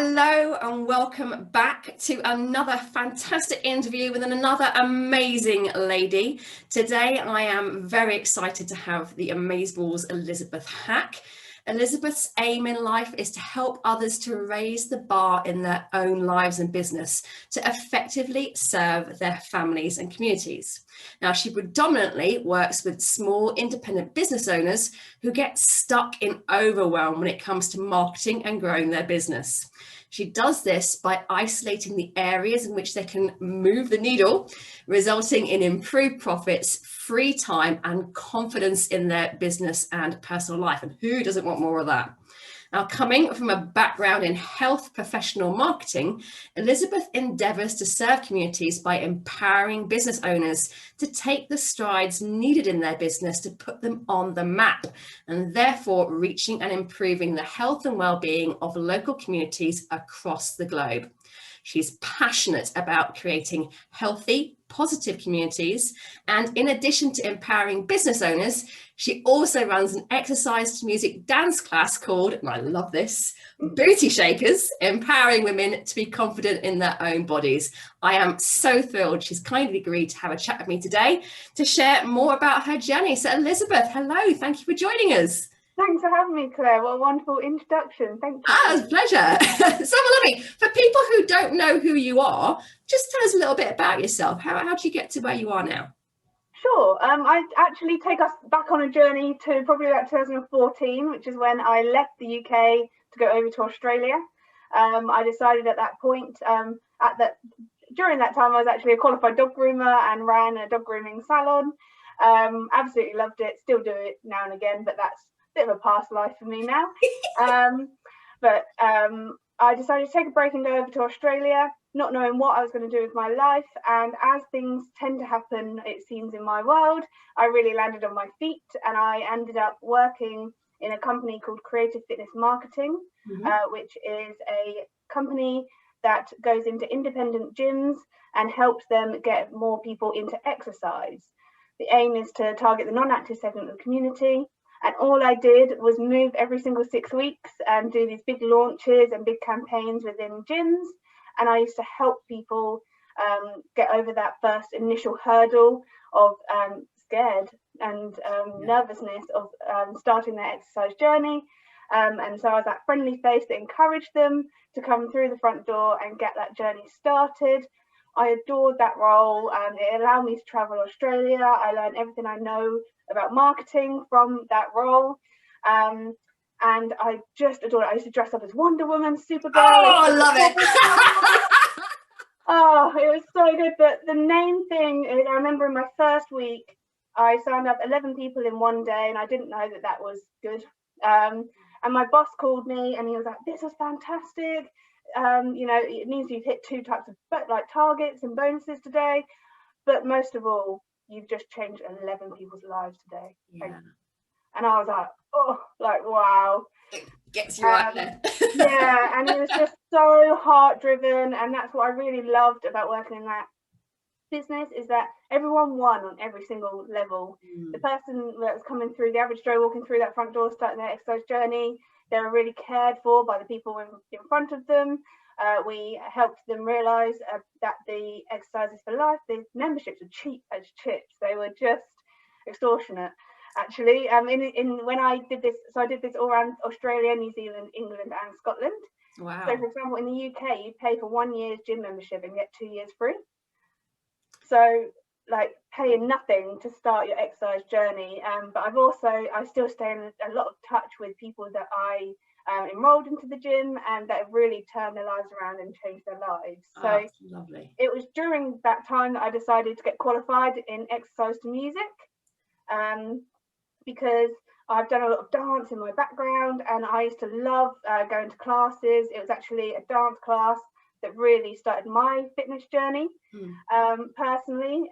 Hello and welcome back to another fantastic interview with another amazing lady. Today I am very excited to have the amazeballs Elizabeth Hack. Elizabeth's aim in life is to help others to raise the bar in their own lives and business to effectively serve their families and communities. Now, she predominantly works with small independent business owners who get stuck in overwhelm when it comes to marketing and growing their business. She does this by isolating the areas in which they can move the needle, resulting in improved profits, free time, and confidence in their business and personal life. And who doesn't want more of that? Now, coming from a background in health professional marketing, Elizabeth endeavours to serve communities by empowering business owners to take the strides needed in their business to put them on the map, and therefore reaching and improving the health and well-being of local communities across the globe. She's passionate about creating healthy, positive communities, and in addition to empowering business owners, she also runs an exercise to music dance class called, and I love this, Booty Shakers, empowering women to be confident in their own bodies. I am so thrilled she's kindly agreed to have a chat with me today to share more about her journey. So Elizabeth, hello, thank you for joining us. Thanks for having me, Claire. What a wonderful introduction. Thank you. It's a pleasure. So lovely. For people who don't know who you are, just tell us a little bit about yourself. How did you get to where you are now? Sure. I actually take us back on a journey to probably about 2014, which is when I left the UK to go over to Australia. I decided at that point, during that time, I was actually a qualified dog groomer and ran a dog grooming salon. Absolutely loved it. Still do it now and again, but that's bit of a past life for me now. I decided to take a break and go over to Australia, not knowing what I was going to do with my life. And as things tend to happen, it seems, in my world, I really landed on my feet and I ended up working in a company called Creative Fitness Marketing, which is a company that goes into independent gyms and helps them get more people into exercise. The aim is to target the non-active segment of the community. And all I did was move every single 6 weeks and do these big launches and big campaigns within gyms. And I used to help people get over that first initial hurdle of scared and nervousness of starting their exercise journey. And so I was that friendly face that encouraged them to come through the front door and get that journey started. I adored that role. It allowed me to travel Australia. I learned everything I know about marketing from that role. And I just adored it. I used to dress up as Wonder Woman, Supergirl. Oh, I love it. Oh, it was so good. But the main thing is, I remember in my first week, I signed up 11 people in one day, and I didn't know that that was good. And my boss called me and he was like, "This was fantastic. It means you've hit 2 types of targets and bonuses today, but most of all, you've just changed 11 people's lives today." Yeah. And I was like, oh, wow. It gets you out there. Yeah, and it was just so heart driven, and that's what I really loved about working in that business, is that everyone won on every single level. The person that was coming through, the average Joe walking through that front door, starting their exercise journey, they were really cared for by the people in front of them. We helped them realise that the exercises for life, the memberships were cheap as chips. They were just extortionate, actually. When I did this, so I did this all around Australia, New Zealand, England, and Scotland. Wow. So, for example, in the UK, you pay for 1 year's gym membership and get 2 years free. So, paying nothing to start your exercise journey. But I still stay in a lot of touch with people that I enrolled into the gym and that have really turned their lives around and changed their lives. So lovely. It was during that time that I decided to get qualified in exercise to music, because I've done a lot of dance in my background and I used to love going to classes. It was actually a dance class that really started my fitness journey personally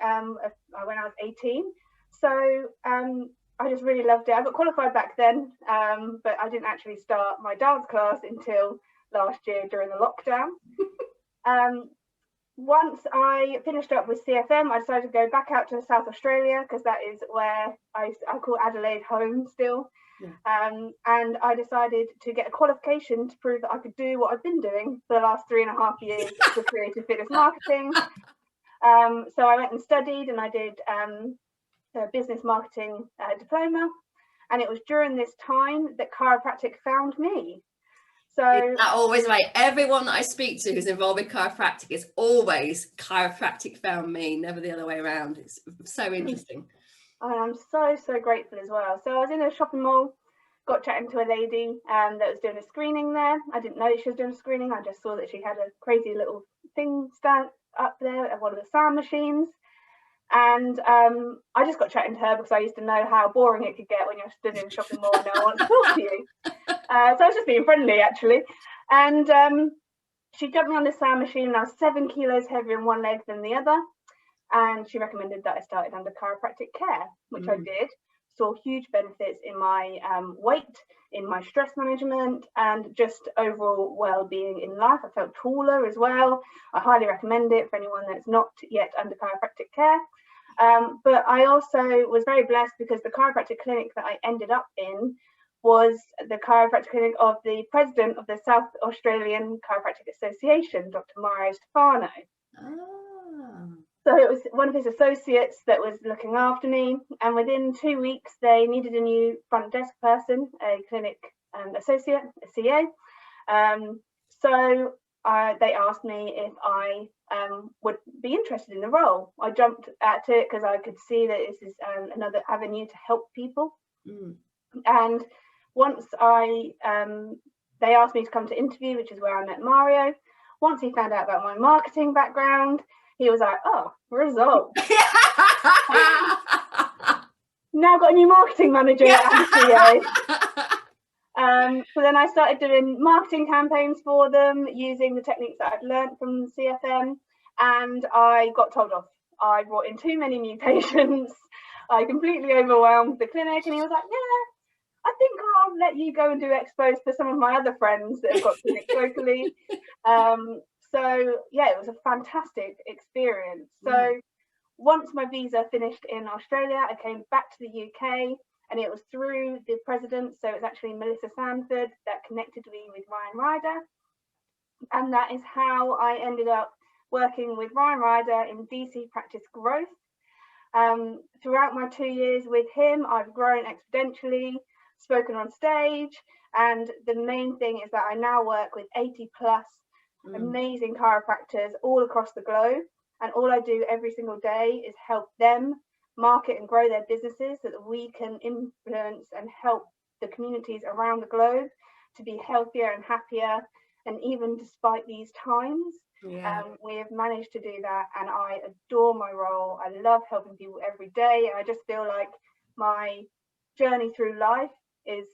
when I was 18. So I just really loved it. I got qualified back then, but I didn't actually start my dance class until last year during the lockdown. Once I finished up with CFM, I decided to go back out to South Australia, because that is where I call Adelaide home still. And I decided to get a qualification to prove that I could do what I've been doing for the last 3.5 years for creative fitness marketing. So I went and studied, and I did a business marketing diploma. And it was during this time that chiropractic found me. So that always right. Everyone that I speak to who's involved with chiropractic is always chiropractic found me, never the other way around. It's so interesting. I'm so grateful as well. So I was in a shopping mall, got chatting to a lady that was doing a screening there. I didn't know she was doing a screening. I just saw that she had a crazy little thing stand up there at one of the sound machines. And I just got chatting to her because I used to know how boring it could get when you're stood in a shopping mall and no one wants to talk to you. So I was just being friendly, actually. And she jumped me on the sound machine, and I was 7 kilos heavier in one leg than the other. And she recommended that I started under chiropractic care, which I did. Saw huge benefits in my weight, in my stress management, and just overall well-being in life. I felt taller as well. I highly recommend it for anyone that's not yet under chiropractic care. But I also was very blessed because the chiropractic clinic that I ended up in was the chiropractic clinic of the president of the South Australian Chiropractic Association, Dr. Mario Stefano. So it was one of his associates that was looking after me, and within 2 weeks they needed a new front desk person, a clinic associate, a CA. So they asked me if I would be interested in the role. I jumped at it because I could see that this is another avenue to help people. And once they asked me to come to interview, which is where I met Mario. Once he found out about my marketing background, he was like, oh, results. Now got a new marketing manager and CA. So then I started doing marketing campaigns for them using the techniques that I'd learned from CFM, and I got told off. I brought in too many new patients. I completely overwhelmed the clinic, and he was like, yeah, I think I'll let you go and do expos for some of my other friends that have got clinics locally. So yeah, it was a fantastic experience. So once my visa finished in Australia, I came back to the UK, and it was through the president. So it's actually Melissa Sanford that connected me with Ryan Ryder. And that is how I ended up working with Ryan Ryder in DC Practice Growth. Throughout my 2 years with him, I've grown exponentially, spoken on stage. And the main thing is that I now work with 80 plus amazing chiropractors all across the globe, and all I do every single day is help them market and grow their businesses so that we can influence and help the communities around the globe to be healthier and happier. And even despite these times, we have managed to do that, and I adore my role. I love helping people every day, and I just feel like my journey through life is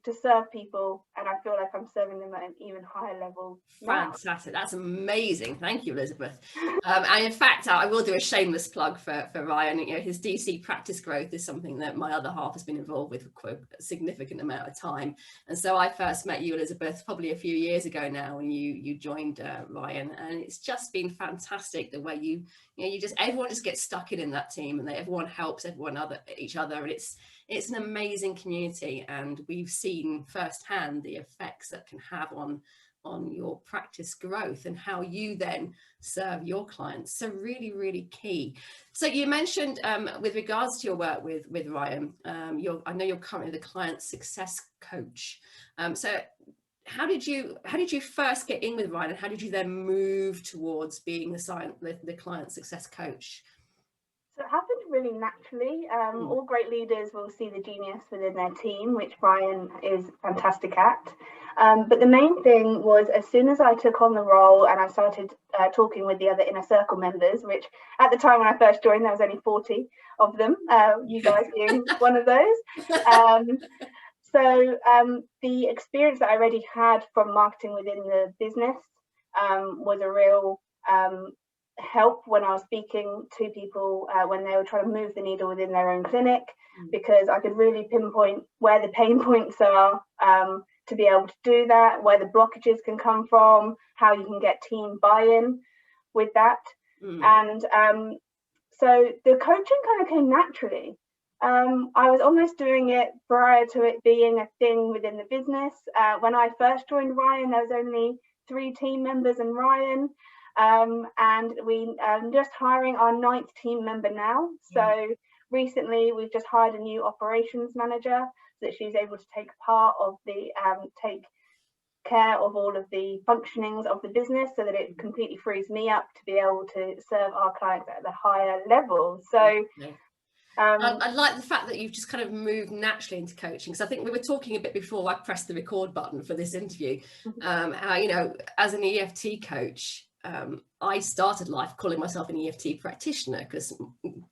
to serve people, and I feel like I'm serving them at an even higher level now. Fantastic. That's amazing. Thank you, Elizabeth. And in fact, I will do a shameless plug for Ryan. You know, his DC Practice Growth is something that my other half has been involved with for a significant amount of time. And so I first met you, Elizabeth, probably a few years ago now, when you joined Ryan, and it's just been fantastic the way everyone just gets stuck in that team, and everyone helps each other, and it's an amazing community, and we've seen firsthand the effects that can have on your practice growth and how you then serve your clients. So really, really key. So you mentioned with regards to your work with Ryan, I know you're currently the client success coach. So how did you first get in with Ryan, and how did you then move towards being the client success coach? So it happened really naturally. All great leaders will see the genius within their team, which Ryan is fantastic at. But the main thing was, as soon as I took on the role and I started talking with the other inner circle members, which at the time when I first joined, there was only 40 of them, you guys being one of those. So the experience that I already had from marketing within the business was a real help when I was speaking to people when they were trying to move the needle within their own clinic, because I could really pinpoint where the pain points are to be able to do that, where the blockages can come from, how you can get team buy-in with that. And so the coaching kind of came naturally. I was almost doing it prior to it being a thing within the business. When I first joined Ryan, there was only 3 team members in Ryan, and we are just hiring our 9th team member now. So recently we've just hired a new operations manager so that she's able to take part of the take care of all of the functionings of the business, so that it completely frees me up to be able to serve our clients at the higher level. So I like the fact that you've just kind of moved naturally into coaching, because I think we were talking a bit before I pressed the record button for this interview, how, you know, as an EFT coach, I started life calling myself an EFT practitioner, because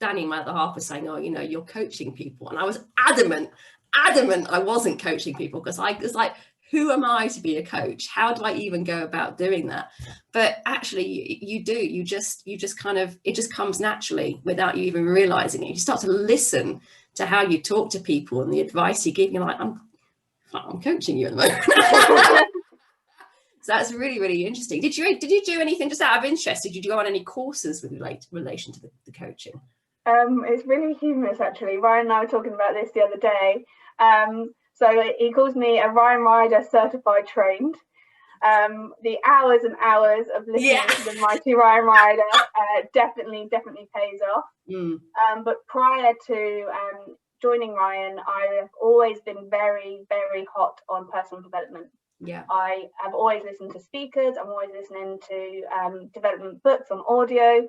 Danny, my other half, was saying, oh, you know, you're coaching people, and I was adamant I wasn't coaching people, because I was like, who am I to be a coach? How do I even go about doing that? But actually you do, you just kind of, it just comes naturally without you even realizing it. You start to listen to how you talk to people and the advice you give. You're like, I'm coaching you at the moment. So that's really, really interesting. Did you do anything, just out of interest, did you go on any courses with relation to the coaching? It's really humorous, actually. Ryan and I were talking about this the other day. So he calls me a Ryan Rider certified trained. The hours and hours of listening to the mighty Ryan Rider definitely pays off. But prior to joining Ryan, I have always been very, very hot on personal development. I have always listened to speakers. I'm always listening to development books on audio.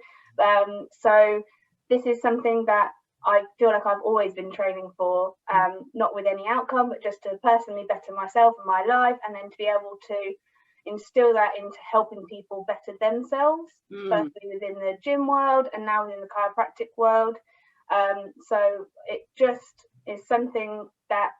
So this is something that I feel like I've always been training for, not with any outcome, but just to personally better myself and my life, and then to be able to instill that into helping people better themselves, firstly within the gym world and now within the chiropractic world. So it just is something that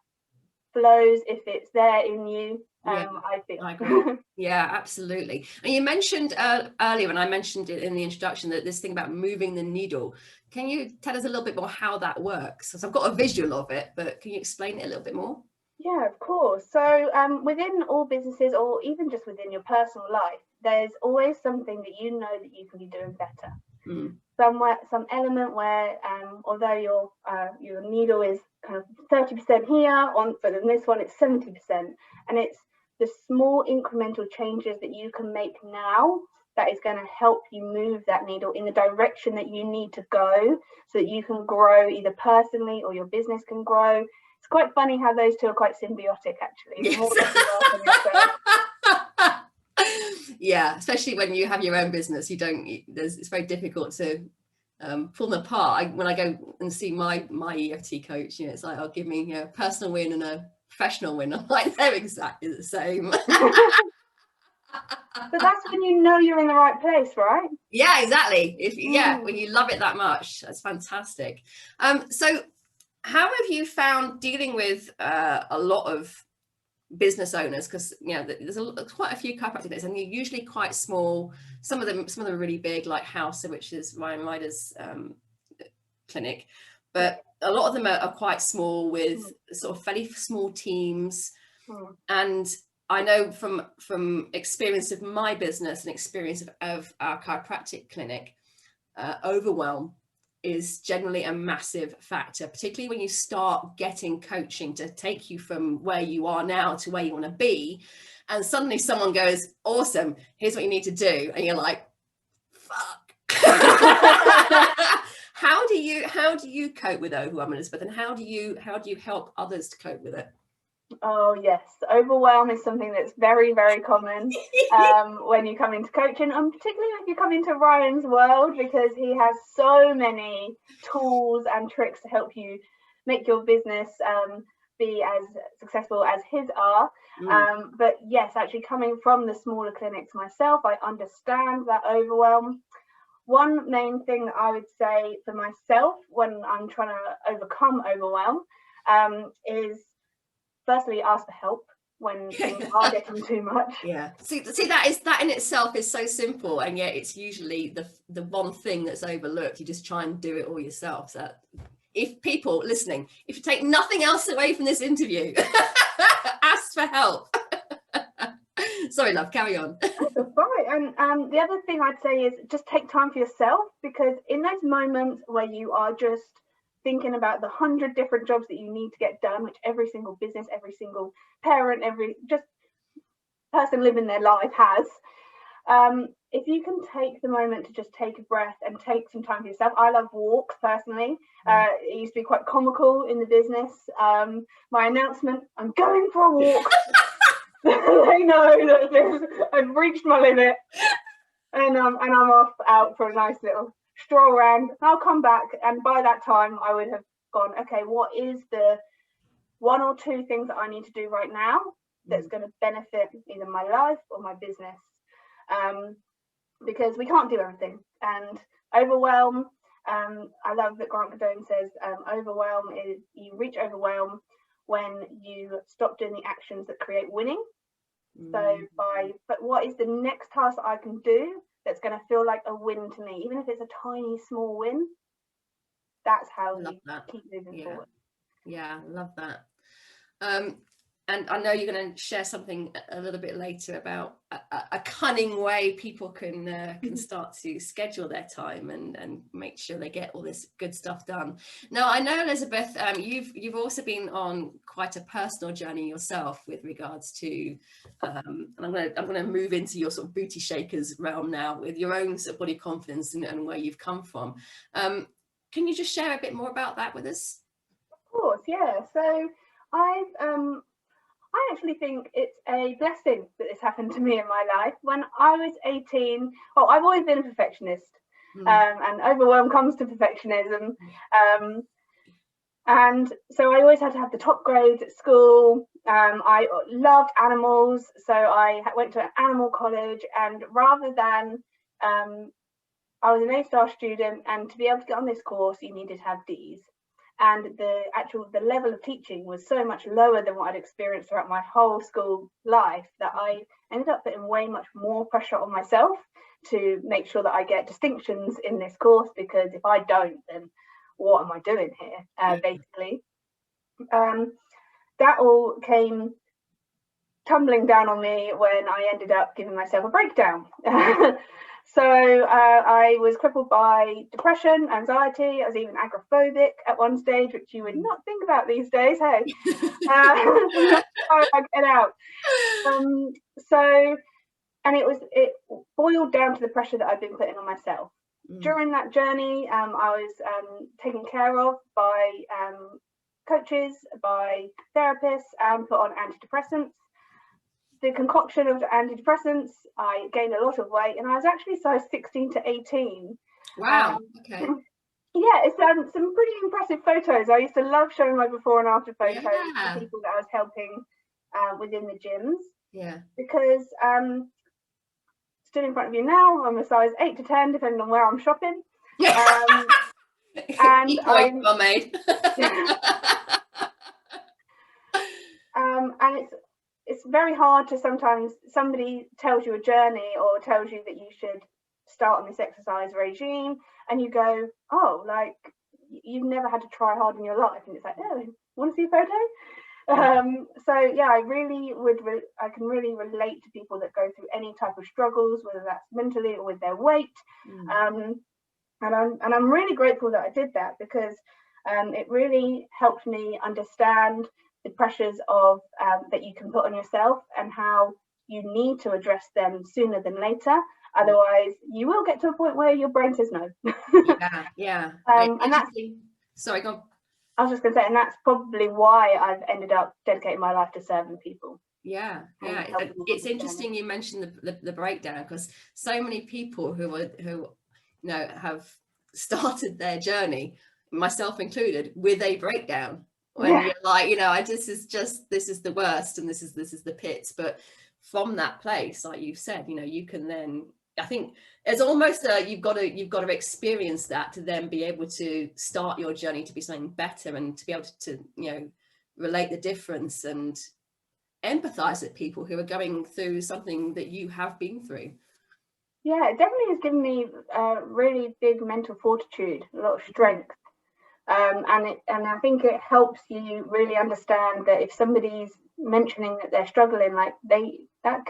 flows if it's there in you. I think. I agree. Yeah, absolutely. And you mentioned earlier, and I mentioned it in the introduction, that this thing about moving the needle. Can you tell us a little bit more how that works? So I've got a visual of it, but can you explain it a little bit more? Yeah, of course. So within all businesses, or even just within your personal life, there's always something that you know that you can be doing better. Somewhere, some element where, although your needle is kind of 30% here, but in this one it's 70%, and it's the small incremental changes that you can make now that is going to help you move that needle in the direction that you need to go, so that you can grow either personally or your business can grow. It's quite funny how those two are quite symbiotic, actually. Yes. Yeah, especially when you have your own business, it's very difficult to pull them apart. When I go and see my EFT coach, you know, it's like, I'll give me a personal win and a professional win. I'm like, they're exactly the same. But that's when you know you're in the right place, right? Yeah, exactly. When you love it that much, that's fantastic. So how have you found dealing with a lot of business owners, because you know there's quite a few chiropractors, and they're usually quite small. Some of them are really big, like House, which is Ryan Ryder's clinic, but a lot of them are quite small, with sort of fairly small teams. And I know from experience of my business and experience of our chiropractic clinic, overwhelm is generally a massive factor, particularly when you start getting coaching to take you from where you are now to where you want to be, and suddenly someone goes, awesome, here's what you need to do, and you're like, fuck. How do you cope with overwhelm, Elizabeth, and how do you help others to cope with it? Oh yes, overwhelm is something that's very, very common when you come into coaching, and particularly if you come into Ryan's world, because he has so many tools and tricks to help you make your business be as successful as his are. But yes, actually coming from the smaller clinics myself, I understand that overwhelm. One main thing that I would say for myself when I'm trying to overcome overwhelm is firstly ask for help when things are getting too much. Yeah, see that in itself is so simple, and yet it's usually the one thing that's overlooked. You just try and do it all yourself. So if people listening, if you take nothing else away from this interview, ask for help. Sorry, love, carry on. Right. And the other thing I'd say is just take time for yourself, because in those moments where you are just thinking about the 100 different jobs that you need to get done, which every single business, every single parent, every just person living their life has. If you can take the moment to just take a breath and take some time for yourself. I love walks personally. It used to be quite comical in the business. My announcement, I'm going for a walk. They know that I've reached my limit, and I'm off out for a nice little stroll around. I'll come back, and by that time I would have gone, okay, what is the 1 or 2 things that I need to do right now that's going to benefit either my life or my business? Because we can't do everything. And overwhelm, I love that Grant Cardone says overwhelm is, you reach overwhelm when you stop doing the actions that create winning. So but what is the next task that I can do that's going to feel like a win to me, even if it's a tiny small win? That's how you keep moving forward. Yeah, I love that. And I know you're going to share something a little bit later about a cunning way people can start to schedule their time and make sure they get all this good stuff done. Now, I know, Elizabeth, you've also been on quite a personal journey yourself with regards to, and I'm going to move into your sort of booty shakers realm now with your own sort of body confidence and where you've come from. Can you just share a bit more about that with us? Of course, yeah. So I actually think it's a blessing that this happened to me in my life. When I was 18, I've always been a perfectionist, and overwhelm comes to perfectionism. And so I always had to have the top grades at school. I loved animals, so I went to an animal college, and rather than I was an A-star student, and to be able to get on this course, you needed to have Ds. And the level of teaching was so much lower than what I'd experienced throughout my whole school life that I ended up putting way much more pressure on myself to make sure that I get distinctions in this course, because if I don't, then what am I doing here, basically. That all came tumbling down on me when I ended up giving myself a breakdown. So I was crippled by depression, anxiety. I was even agoraphobic at one stage, which you would not think about these days. Hey, get out. And it boiled down to the pressure that I'd been putting on myself. During that journey, I was taken care of by coaches, by therapists, and put on antidepressants. The concoction of antidepressants, I gained a lot of weight, and I was actually size 16 to 18. Wow. Okay. Yeah, it's some pretty impressive photos. I used to love showing my before and after photos to people that I was helping within the gyms. Yeah. Because stood in front of you now, I'm a size 8 to 10, depending on where I'm shopping. And well made. And it's very hard to sometimes, somebody tells you a journey or tells you that you should start on this exercise regime, and you go, oh, like, you've never had to try hard in your life, and it's like, oh, want to see a photo? So yeah, I can really relate to people that go through any type of struggles, whether that's mentally or with their weight. And I'm really grateful that I did that, because it really helped me understand the pressures of that you can put on yourself, and how you need to address them sooner than later. Otherwise, you will get to a point where your brain says no. Yeah. And that's, sorry, go on. I was just going to say, and that's probably why I've ended up dedicating my life to serving people. Yeah. It's interesting you mentioned the breakdown, because so many people who have started their journey, myself included, with a breakdown. When you're like, this is the worst, and this is the pits. But from that place, like you've said, you can then, I think it's almost you've got to experience that to then be able to start your journey to be something better, and to be able to relate the difference and empathize with people who are going through something that you have been through. Yeah, it definitely has given me really big mental fortitude, a lot of strength. And I think it helps you really understand that if somebody's mentioning that they're struggling, like that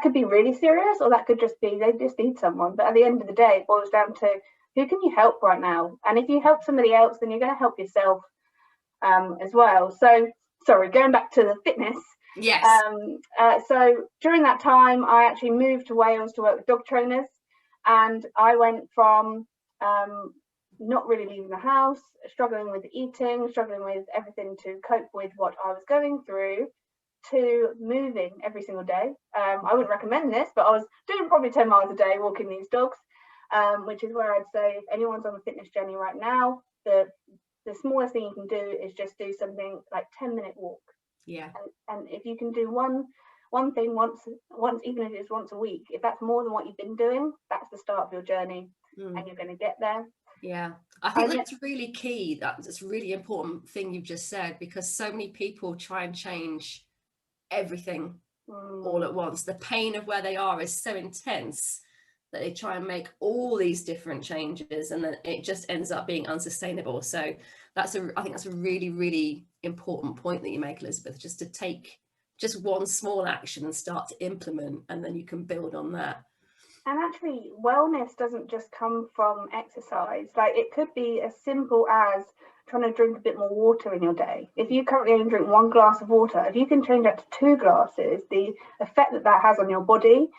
could be really serious, or that could just be they just need someone. But at the end of the day, it boils down to who can you help right now? And if you help somebody else, then you're going to help yourself as well. So sorry, going back to the fitness. Yes. So during that time, I actually moved to Wales to work with dog trainers, and I went from not really leaving the house, struggling with eating, struggling with everything to cope with what I was going through, to moving every single day. I wouldn't recommend this, but I was doing probably 10 miles a day walking these dogs, which is where I'd say if anyone's on a fitness journey right now, the smallest thing you can do is just do something like 10-minute walk. Yeah. And if you can do one thing once, even if it's once a week, if that's more than what you've been doing, that's the start of your journey, and you're going to get there. Yeah, I think that's really key. That's a really important thing you've just said, because so many people try and change everything all at once. The pain of where they are is so intense that they try and make all these different changes, and then it just ends up being unsustainable. So I think that's a really, really important point that you make, Elizabeth, just to take just one small action and start to implement, and then you can build on that. And actually, wellness doesn't just come from exercise. Like, it could be as simple as trying to drink a bit more water in your day. If you currently only drink 1 glass of water, if you can change that to 2 glasses, the effect that has on your body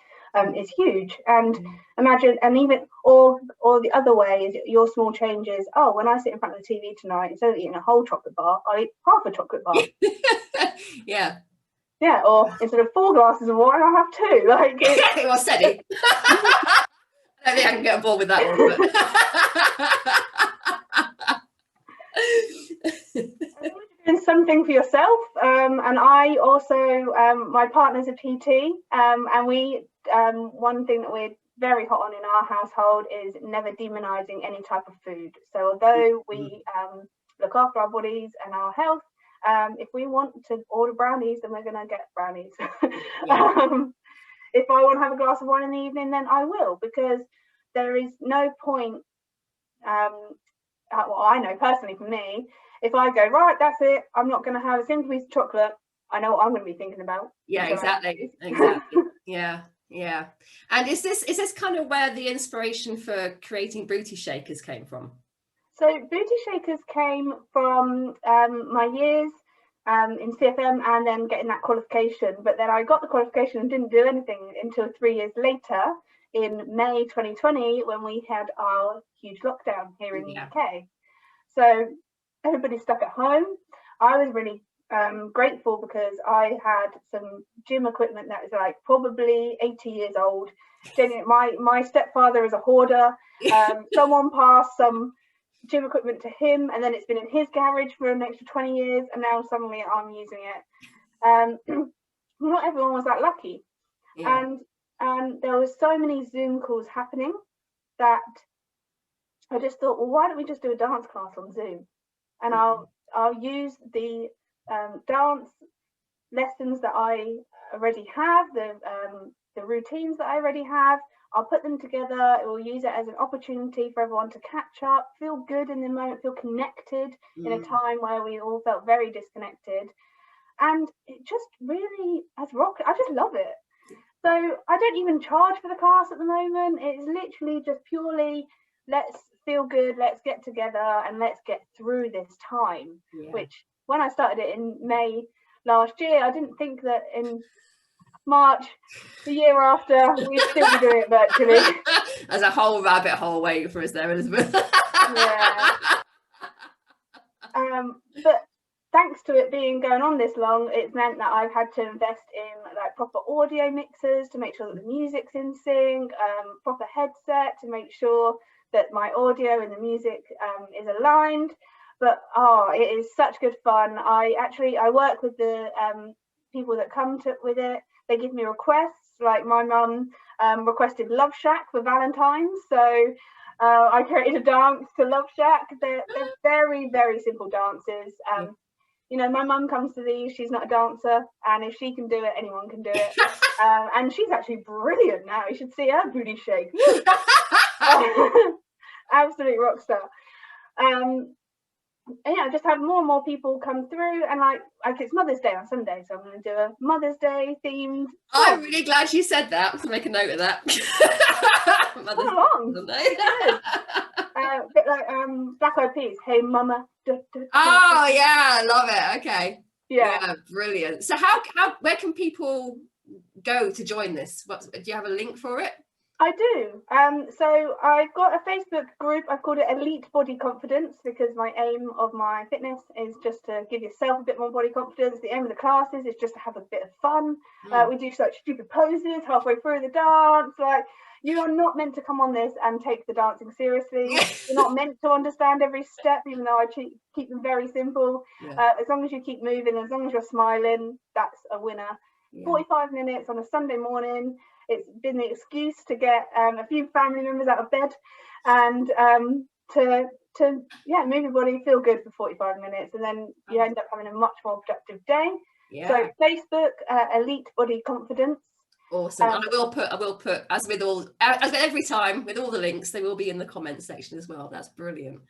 is huge. And imagine, and even, or the other way is your small changes. Oh, when I sit in front of the TV tonight, instead of eating a whole chocolate bar, I eat half a chocolate bar. Yeah. Yeah, or instead of 4 glasses of water, I have 2. Like, it was steady. I don't think I can get on board with that one. But doing something for yourself, and I also, my partner's a PT, and we, one thing that we're very hot on in our household is never demonizing any type of food. So although we look after our bodies and our health, if we want to order brownies, then we're going to get brownies. If I want to have a glass of wine in the evening, then I will, because there is no point. Well, I know personally for me, if I go, right, that's it, I'm not going to have a single piece of chocolate, I know what I'm going to be thinking about. Yeah, exactly. Yeah. And is this kind of where the inspiration for creating booty shakers came from? So booty shakers came from my years in CFM, and then getting that qualification. But then I got the qualification and didn't do anything until 3 years later, in May 2020, when we had our huge lockdown here in the UK. So everybody's stuck at home. I was really grateful, because I had some gym equipment that was like probably 80 years old. My stepfather is a hoarder. Someone passed some gym equipment to him, and then it's been in his garage for an extra 20 years, and now suddenly I'm using it. Not everyone was that lucky. And there was so many Zoom calls happening that I just thought, well, why don't we just do a dance class on Zoom? And I'll use the dance lessons that I already have, the routines that I already have. I'll put them together. We'll use it as an opportunity for everyone to catch up, feel good in the moment, feel connected in a time where we all felt very disconnected. And it just really has rocked. I just love it. So I don't even charge for the class at the moment. It's literally just purely, let's feel good, let's get together, and let's get through this time. Which, when I started it in May last year, I didn't think that in March, the year after, we'd still be doing it virtually. There's a whole rabbit hole waiting for us there, Elizabeth. But thanks to it being going on this long, it's meant that I've had to invest in like proper audio mixers to make sure that the music's in sync, proper headset to make sure that my audio and the music is aligned. But it is such good fun. I work with the people that come with it. They give me requests. Like my mum requested Love Shack for Valentine's, so I created a dance to Love Shack. They're very, very simple dances. You know, my mum comes to these, she's not a dancer, and if she can do it, anyone can do it. And she's actually brilliant now. You should see her booty shake. Absolute rock star. And yeah, I just had more and more people come through, and like it's Mother's Day on Sunday, so I'm going to do a Mother's Day themed. I'm really glad you said that. To make a note of that. Mother's Day on Sunday. A bit like Black Eyed Peas. Hey, mama. Oh yeah, I love it. Okay. Yeah. Brilliant. So how where can people go to join this? Do you have a link for it? I do. So I've got a Facebook group. I've called it Elite Body Confidence because my aim of my fitness is just to give yourself a bit more body confidence. The aim of the classes is just to have a bit of fun. We do such stupid poses halfway through the dance. Like, you are not meant to come on this and take the dancing seriously. You're not meant to understand every step, even though I keep them very simple. As long as you keep moving, as long as you're smiling, that's a winner. 45 minutes on a Sunday morning. It's been the excuse to get a few family members out of bed and to move your body, feel good for 45 minutes, and then you end up having a much more productive day. So Facebook, Elite Body Confidence. Awesome. And I will put as with every time with all the links, they will be in the comments section as well. That's brilliant.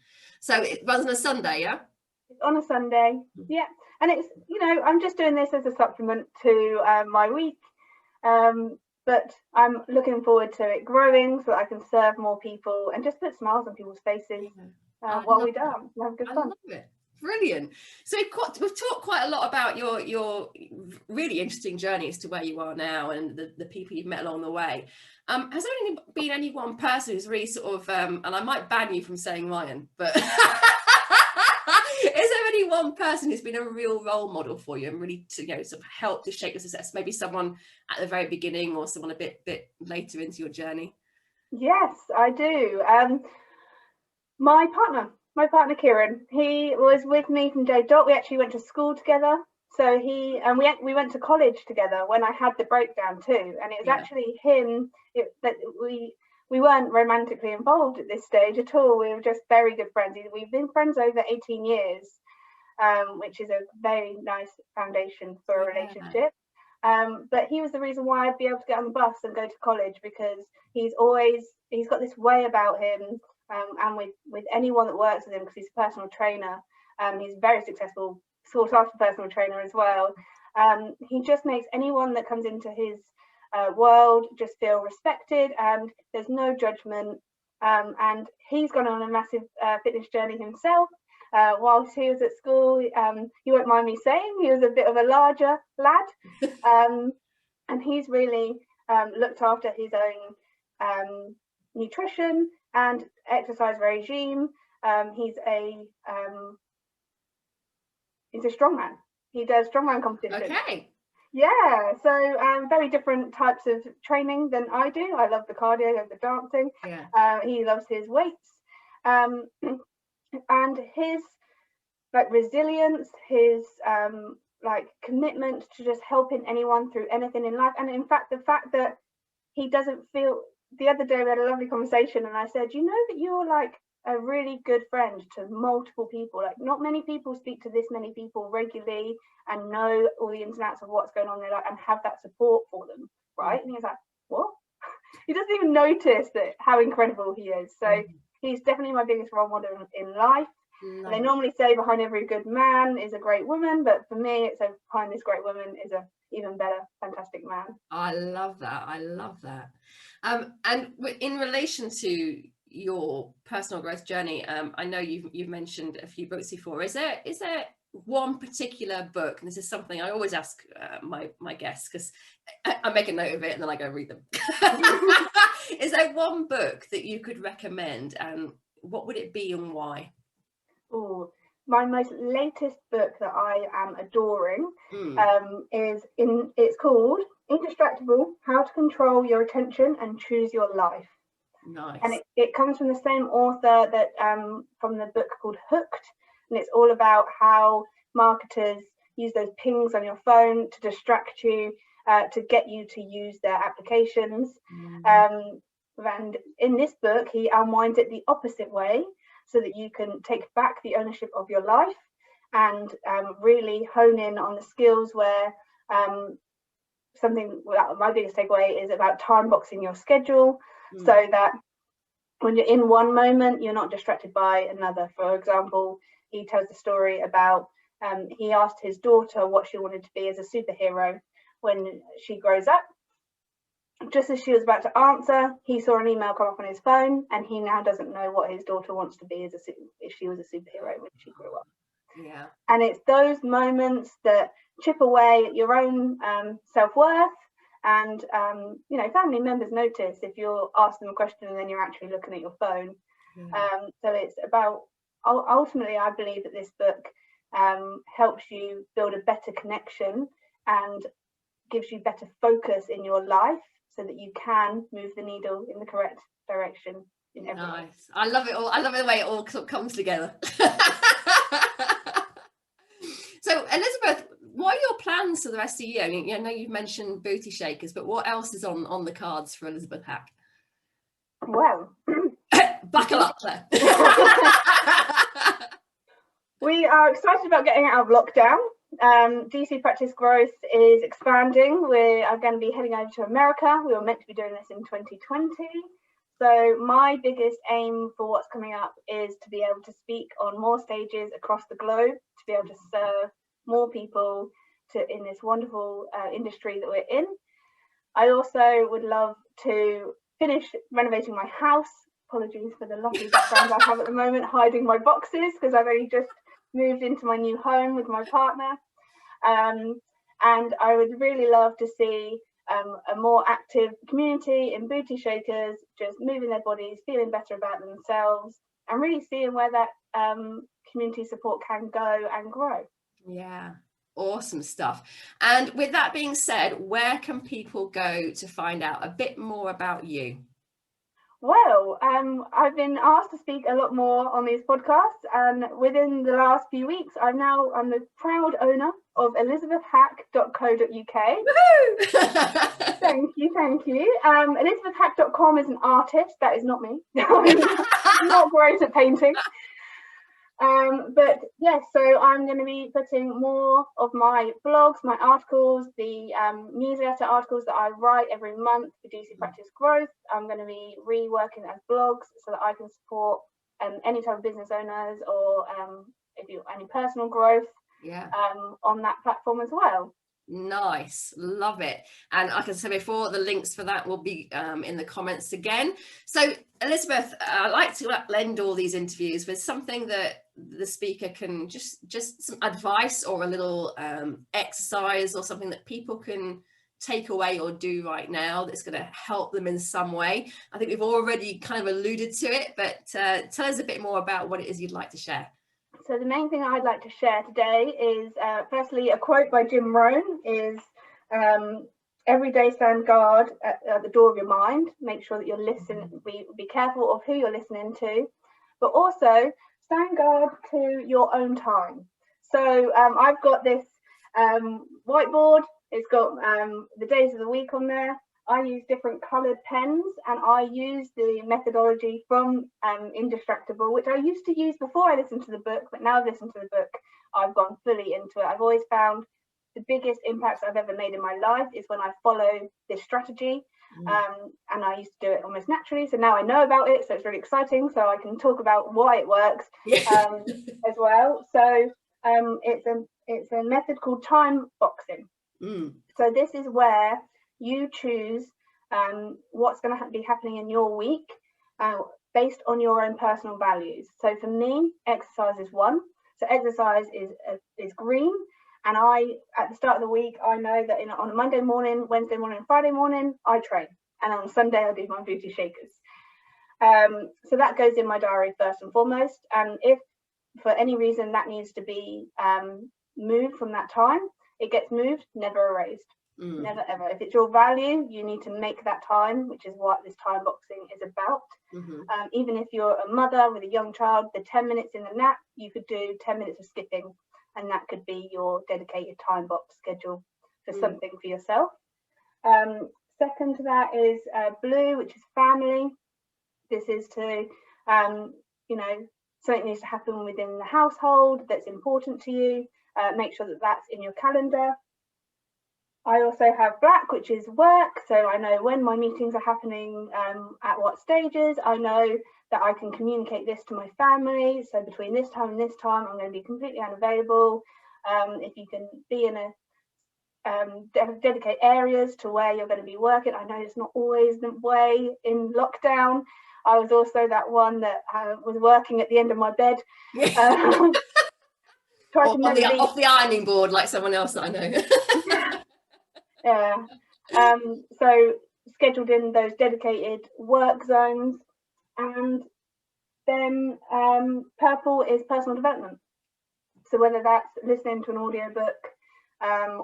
So it runs on a Sunday, yeah? It's on a Sunday, yeah. And it's, I'm just doing this as a supplement to my week. But I'm looking forward to it growing so that I can serve more people and just put smiles on people's faces while we dance and have good fun. I love it. Brilliant. So we've talked quite a lot about your really interesting journey as to where you are now and the people you've met along the way. Has there been any one person who's really sort of, and I might ban you from saying Ryan, but is there any one person who's been a real role model for you and really to sort of help to shape your success? Maybe someone at the very beginning or someone a bit later into your journey? Yes, I do. My partner Kieran, he was with me from day dot. We actually went to school together. So we went to college together when I had the breakdown too. And it was actually him that we weren't romantically involved at this stage at all. We were just very good friends. We've been friends over 18 years, which is a very nice foundation for a relationship. But he was the reason why I'd be able to get on the bus and go to college, because he's got this way about him, and with anyone that works with him, because he's a personal trainer. He's a very successful sought after personal trainer as well. He just makes anyone that comes into his world just feel respected, and there's no judgment. And he's gone on a massive fitness journey himself. Whilst he was at school, you won't mind me saying, he was a bit of a larger lad, and he's really looked after his own nutrition and exercise regime. He's a strongman. He does strongman competition. Okay. Yeah, so very different types of training than I do. I love the cardio and the dancing. He loves his weights, and his resilience, his commitment to just helping anyone through anything in life. And in fact, the fact that he doesn't feel, the other day we had a lovely conversation and I said, you know that you're like a really good friend to multiple people. Like, not many people speak to this many people regularly and know all the ins and outs of what's going on in their life and have that support for them, right? And he was like, what? He doesn't even notice that how incredible he is. So he's definitely my biggest role model in life. And they normally say behind every good man is a great woman, but for me, it's behind this great woman is a even better, fantastic man. I love that. And in relation to your personal growth journey, I know you've mentioned a few books before. Is there one particular book, and this is something I always ask my guests, because I make a note of it and then I go read them. Is there one book that you could recommend, and what would it be and why? Oh, my most latest book that I am adoring it's called Indistractable: How to Control Your Attention and Choose Your Life. Nice. And it comes from the same author that from the book called Hooked, and it's all about how marketers use those pings on your phone to distract you, to get you to use their applications. And in this book, he unwinds it the opposite way, so that you can take back the ownership of your life and really hone in on the skills where my biggest takeaway is about time boxing your schedule, so that when you're in one moment, you're not distracted by another. For example, he tells the story about he asked his daughter what she wanted to be as a superhero when she grows up. Just as she was about to answer, he saw an email come up on his phone, and he now doesn't know what his daughter wants to be if she was a superhero when she grew up. Yeah. And it's those moments that chip away at your own self-worth. And, family members notice if you're asking them a question and then you're actually looking at your phone. So it's about, ultimately, I believe that this book helps you build a better connection and gives you better focus in your life so that you can move the needle in the correct direction in every way. Nice. I love it all. I love it the way it all sort of comes together. So, Elizabeth, what are your plans for the rest of the year? I know you've mentioned booty shakers, but what else is on the cards for Elizabeth Hack? Well, buckle up, Claire. We are excited about getting out of lockdown. DC Practice Growth is expanding. We are going to be heading over to America. We were meant to be doing this in 2020. So my biggest aim for what's coming up is to be able to speak on more stages across the globe, to be able to serve more people in this wonderful industry that we're in. I also would love to finish renovating my house. Apologies for the lovely background I have at the moment, hiding my boxes because I've only just moved into my new home with my partner. And I would really love to see a more active community in booty shakers, just moving their bodies, feeling better about themselves, and really seeing where that community support can go and grow. Yeah, awesome stuff. And with that being said, where can people go to find out a bit more about you? Well, I've been asked to speak a lot more on these podcasts, and within the last few weeks, I'm the proud owner of elizabethhack.co.uk. Thank you. Elizabethhack.com is an artist. That is not me. I'm not great at painting. But yes, so I'm going to be putting more of my blogs, my articles, the newsletter articles that I write every month for DC Practice Growth. I'm going to be reworking as blogs so that I can support any type of business owners or if you any personal growth on that platform as well. Nice, love it. And like I said before, the links for that will be in the comments again. So Elizabeth, I like to end all these interviews with something that the speaker can just some advice or a little exercise or something that people can take away or do right now that's going to help them in some way. I think we've already kind of alluded to it, but tell us a bit more about what it is you'd like to share. So the main thing I'd like to share today is, firstly, a quote by Jim Rohn is, every day stand guard at the door of your mind. Make sure that you're listening, be careful of who you're listening to, but also stand guard to your own time. So I've got this whiteboard. It's got the days of the week on there. I use different coloured pens, and I use the methodology from Indistractable, which I used to use before I listened to the book, but now I've listened to the book, I've gone fully into it. I've always found the biggest impacts I've ever made in my life is when I follow this strategy, and I used to do it almost naturally. So now I know about it, so it's really exciting. So I can talk about why it works as well. So it's a method called time boxing. So this is where you choose what's going to be happening in your week based on your own personal values. So for me, exercise is one. So exercise is green, and at the start of the week, I know that on a Monday morning, Wednesday morning, Friday morning, I train, and on Sunday I do my booty shakers. So that goes in my diary first and foremost. And if for any reason that needs to be moved from that time, it gets moved, never erased. Never ever. If it's your value, you need to make that time, which is what this time boxing is about. Even if you're a mother with a young child, the 10 minutes in the nap, you could do 10 minutes of skipping, and that could be your dedicated time box schedule for something for yourself. Second to that is blue, which is family. This is to, something needs to happen within the household that's important to you. Make sure that that's in your calendar. I also have black, which is work. So I know when my meetings are happening, at what stages. I know that I can communicate this to my family. So between this time and this time, I'm going to be completely unavailable. If you can be in dedicate areas to where you're going to be working. I know it's not always the way in lockdown. I was also that one that was working at the end of my bed. Or off the ironing board like someone else that I know. Yeah. So scheduled in those dedicated work zones. And then purple is personal development. So whether that's listening to an audiobook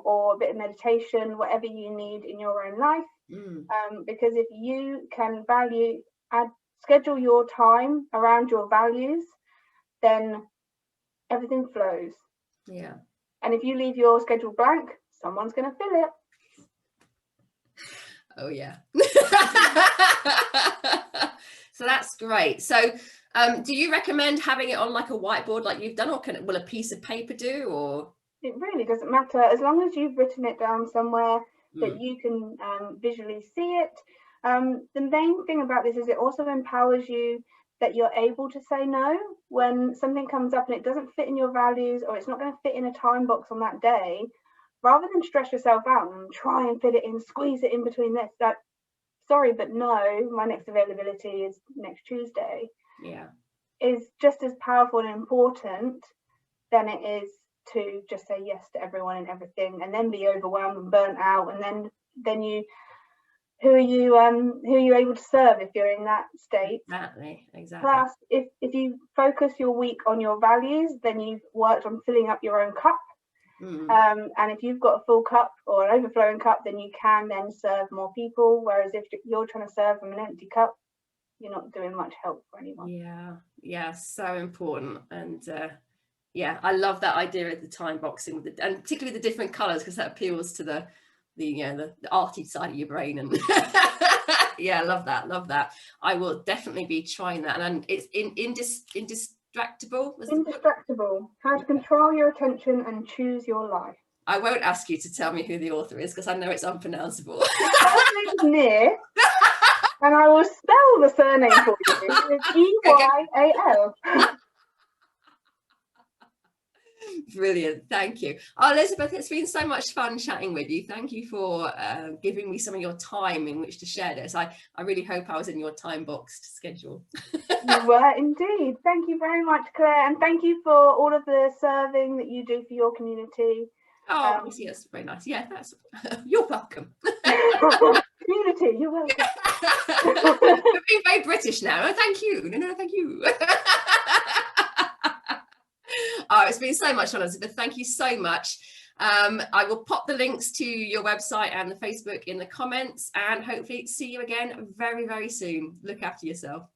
or a bit of meditation, whatever you need in your own life. Because if you can schedule your time around your values, then everything flows. Yeah. And if you leave your schedule blank, someone's going to fill it. Oh yeah. So that's great. So do you recommend having it on like a whiteboard like you've done, or will a piece of paper do? Or it really doesn't matter, as long as you've written it down somewhere that you can visually see it. The main thing about this is it also empowers you that you're able to say no when something comes up and it doesn't fit in your values, or it's not going to fit in a time box on that day. Rather than stress yourself out and try and fit it in, squeeze it in between this, like, sorry, but no, my next availability is next Tuesday. Yeah. Is just as powerful and important than it is to just say yes to everyone and everything and then be overwhelmed and burnt out, and then you who are you able to serve if you're in that state? Exactly. Plus, if you focus your week on your values, then you've worked on filling up your own cup. And if you've got a full cup or an overflowing cup, then you can then serve more people. Whereas if you're trying to serve from an empty cup, you're not doing much help for anyone. Yeah, so important. And yeah, I love that idea of the time boxing and particularly the different colors, because that appeals to the arty side of your brain. And yeah, love that. I will definitely be trying that. And it's Indistractable. Indistractable. How to control your attention and choose your life. I won't ask you to tell me who the author is because I know it's unpronounceable. His first name is Near, and I will spell the surname for you. It's E-Y-A-L. Brilliant, thank you. Oh, Elizabeth, it's been so much fun chatting with you. Thank you for giving me some of your time in which to share this. I really hope I was in your time boxed schedule. You were indeed. Thank you very much, Claire, and thank you for all of the serving that you do for your community. Oh, yes, very nice. Yeah, you're welcome. Community, you're welcome. We're being very British now. Oh, thank you. No, thank you. Oh, it's been so much fun, Elizabeth. Thank you so much. I will pop the links to your website and the Facebook in the comments, and hopefully see you again very, very soon. Look after yourself.